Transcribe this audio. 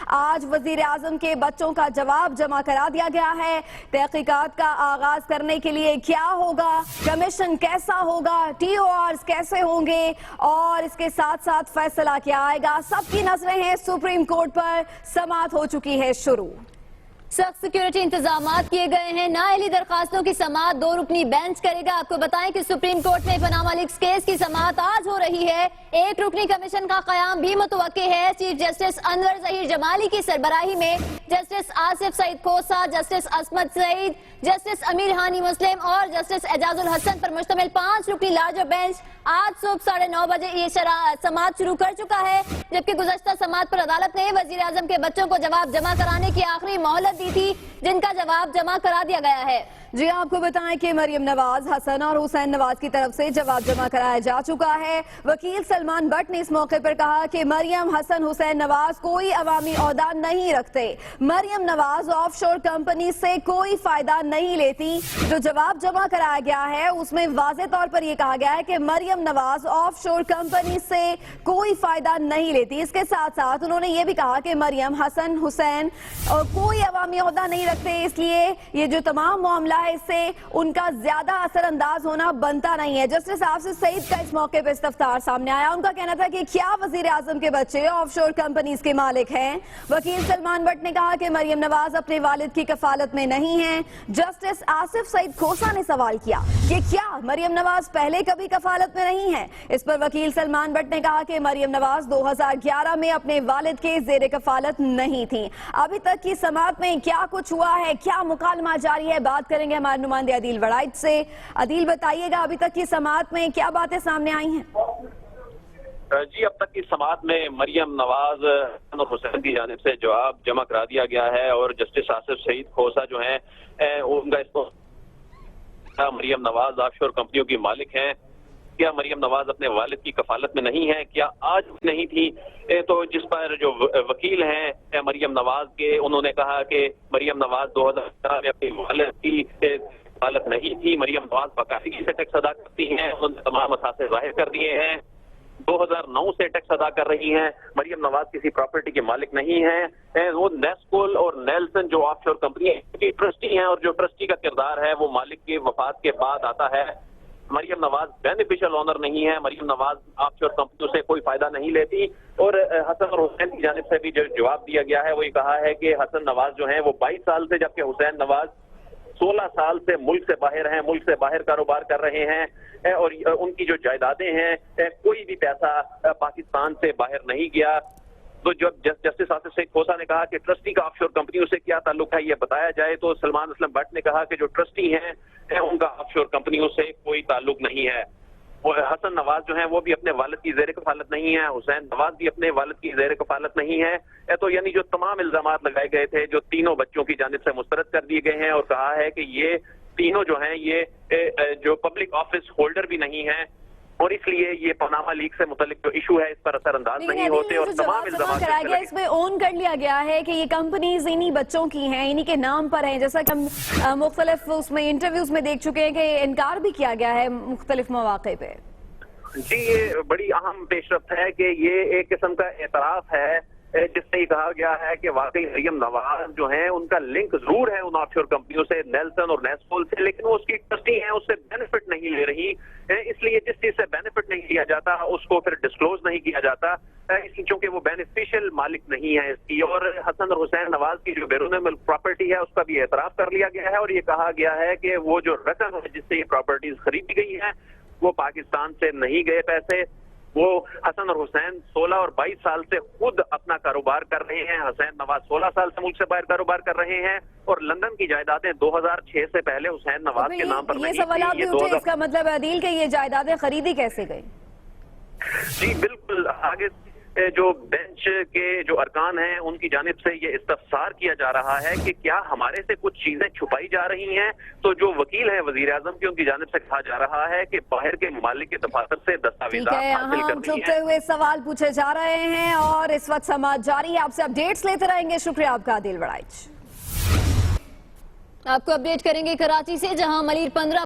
آج وزیر اعظم کے بچوں کا جواب جمع کرا دیا گیا ہے۔ تحقیقات کا آغاز کرنے کے لیے کیا ہوگا، کمیشن کیسا ہوگا، ٹی او آرز کیسے ہوں گے اور اس کے ساتھ ساتھ فیصلہ کیا آئے گا، سب کی نظریں ہیں سپریم کورٹ پر۔ سماعت ہو چکی ہے شروع۔ سخت سیکیورٹی انتظامات کیے گئے ہیں۔ نااہلی درخواستوں کی سماعت 2 رکنی بینچ کرے گا۔ آپ کو بتائیں کہ سپریم کورٹ میں پاناما لیکس کیس کی سماعت آج ہو رہی ہے۔ 1 رکنی کمیشن کا قیام بھی متوقع ہے۔ چیف جسٹس انور ظہیر جمالی کی سربراہی میں جسٹس آصف سعید کھوسہ، جسٹس عصمت سعید، جسٹس امیر ہانی مسلم اور جسٹس اعجاز الحسن پر مشتمل 5 رکنی لارجر بینچ آج صبح 9:30 بجے یہ سماعت شروع کر چکا ہے، جبکہ گزشتہ سماعت پر عدالت نے وزیر اعظم کے بچوں کو جواب جمع کرانے کی آخری مہلت دی تھی، جن کا جواب جمع کرا دیا گیا ہے۔ جی آپ کو بتائیں کہ مریم نواز، حسن اور حسین نواز کی طرف سے جواب جمع کرایا جا چکا ہے۔ وکیل سلمان بٹ نے اس موقع پر کہا کہ مریم، حسن، حسین نواز کوئی عوامی عہدہ نہیں رکھتے۔ مریم نواز آف شور کمپنی سے کوئی فائدہ نہیں لیتی۔ جو جواب جمع کرایا گیا ہے اس میں واضح طور پر یہ کہا گیا ہے کہ مریم نواز آف شور کمپنی سے کوئی فائدہ نہیں لیتی۔ اس کے ساتھ ساتھ انہوں نے یہ بھی کہا کہ مریم، حسن، حسین کوئی عوامی عہدہ نہیں رکھتے، اس لیے یہ جو تمام معاملہ ہے اس سے ان کا زیادہ اثر انداز ہونا بنتا نہیں ہے۔ جسٹس آصف سعید کا اس موقع پہ استفسار سامنے آیا۔ ان کا کہنا تھا کہ کیا وزیر اعظم کے بچے آف شور کمپنیز کے مالک ہیں؟ وکیل سلمان بٹ نے کہا کہ مریم نواز اپنے والد کی کفالت میں نہیں ہیں۔ جسٹس آصف سعید کھوسہ نے سوال کیا کہ کیا مریم نواز پہلے کبھی کفالت میں نہیں ہے؟ اس پر وکیل سلمان بٹ نے کہا کہ مریم نواز 2011 میں اپنے والد کے زیر کفالت نہیں تھی۔ ابھی تک کی سماعت میں کیا کچھ ہوا ہے، کیا مکالمہ جاری ہے، بات کریں گے ہمارے نمائندے عدیل وڑائچ سے۔ عدیل بتائیے گا ابھی تک کی سماعت میں کیا باتیں سامنے آئی ہیں؟ جی اب تک کی سماعت میں مریم نواز اور حسین کی جانب سے جواب جمع کرا دیا گیا ہے اور جسٹس آصف سعید کھوسہ جو ہیں ان کا اس کو مریم نواز آف شور کمپنیوں کی مالک ہیں۔ کیا مریم نواز اپنے والد کی کفالت میں نہیں ہے؟ کیا آج نہیں تھی؟ تو جس پر جو وکیل ہیں مریم نواز کے، انہوں نے کہا کہ مریم نواز 2017 میں اپنے والد کی کفالت نہیں تھی۔ مریم نواز باقاعدگی سے ٹیکس ادا کرتی ہیں، انہوں نے تمام اثاثے ظاہر کر دیے ہیں، 2009 سے ٹیکس ادا کر رہی ہیں۔ مریم نواز کسی پراپرٹی کے مالک نہیں ہیں۔ وہ نیسکول اور نیلسن جو آف شور کمپنی کی ٹرسٹی ہیں، اور جو ٹرسٹی کا کردار ہے وہ مالک کی وفات کے بعد آتا ہے۔ مریم نواز بینیفیشل اونر نہیں ہے۔ مریم نواز آف شور کمپنیوں سے کوئی فائدہ نہیں لیتی۔ اور حسن اور حسین کی جانب سے بھی جو جواب دیا گیا ہے وہ یہ کہا ہے کہ حسن نواز جو ہیں وہ 22 سال سے، جبکہ حسین نواز 16 سال سے ملک سے باہر ہیں، ملک سے باہر کاروبار کر رہے ہیں اور ان کی جو جائیدادیں ہیں کوئی بھی پیسہ پاکستان سے باہر نہیں گیا۔ تو جب جسٹس آصف سعید کھوسہ نے کہا کہ ٹرسٹی کا آف شور کمپنیوں سے کیا تعلق ہے یہ بتایا جائے، تو سلمان اسلم بٹ نے کہا کہ جو ٹرسٹی ہیں ان کا آف شور کمپنیوں سے کوئی تعلق نہیں ہے۔ حسن نواز جو ہیں وہ بھی اپنے والد کی زیر کفالت نہیں ہے، حسین نواز بھی اپنے والد کی زیر کفالت نہیں ہے۔ تو یعنی جو تمام الزامات لگائے گئے تھے جو تینوں بچوں کی جانب سے مسترد کر دیے گئے ہیں، اور کہا ہے کہ یہ تینوں جو ہیں یہ جو پبلک آفس ہولڈر بھی نہیں ہیں، اور اس لیے یہ پاناما لیک سے متعلق جو ایشو ہے اس پر اثر انداز نہیں ہوتے، اور تمام الزامات کرایا گیا اس میں اون کر لیا گیا ہے کہ یہ کمپنیز انہی بچوں کی ہیں، انہی کے نام پر ہیں، جیسا کہ ہم مختلف اس میں انٹرویوز میں دیکھ چکے ہیں کہ انکار بھی کیا گیا ہے مختلف مواقع پہ۔ جی یہ بڑی اہم پیش رفت ہے کہ یہ ایک قسم کا اعتراف ہے جس سے یہ کہا گیا ہے کہ واقعی مریم نواز جو ہیں ان کا لنک ضرور ہے ان آف شور کمپنیوں سے، نیلسن اور نیسکول سے، لیکن وہ اس کی ٹرسٹی ہیں، اس سے بینیفٹ نہیں لے رہی، اس لیے جس چیز سے بینیفٹ نہیں لیا جاتا اس کو پھر ڈسکلوز نہیں کیا جاتا، چونکہ وہ بینیفیشل مالک نہیں ہے اس کی۔ اور حسن اور حسین نواز کی جو بیرون ملک پراپرٹی ہے اس کا بھی اعتراف کر لیا گیا ہے، اور یہ کہا گیا ہے کہ وہ جو رقم ہے جس سے یہ پراپرٹیز خریدی گئی ہیں وہ پاکستان سے نہیں گئے پیسے۔ وہ حسن اور حسین 16 اور 22 سال سے خود اپنا کاروبار کر رہے ہیں، حسین نواز 16 سال سے ملک سے باہر کاروبار کر رہے ہیں، اور لندن کی جائیدادیں 2006 سے پہلے حسین نواز کے نام پر نہیں تھی۔ یہ سوالات بھی اٹھے، اس کا مطلب عدیل کہ یہ جائیدادیں خریدی کیسے گئی؟ جی بالکل، آگے جو بینچ کے جو ارکان ہیں ان کی جانب سے یہ استفسار کیا جا رہا ہے کہ کیا ہمارے سے کچھ چیزیں چھپائی جا رہی ہیں، تو جو وکیل ہیں وزیر اعظم کی ان کی جانب سے کہا جا رہا ہے کہ باہر کے ممالک کے دفاتر سے دستاویزات حاصل کرنی ہیں۔ چھپتے ہوئے سوال پوچھے جا رہے ہیں اور اس وقت سماعت جاری ہے، آپ سے اپڈیٹس لیتے رہیں گے۔ شکریہ آپ کا عدیل وڑائچ۔ آپ کو اپڈیٹ کریں گے کراچی سے، جہاں ملیر 15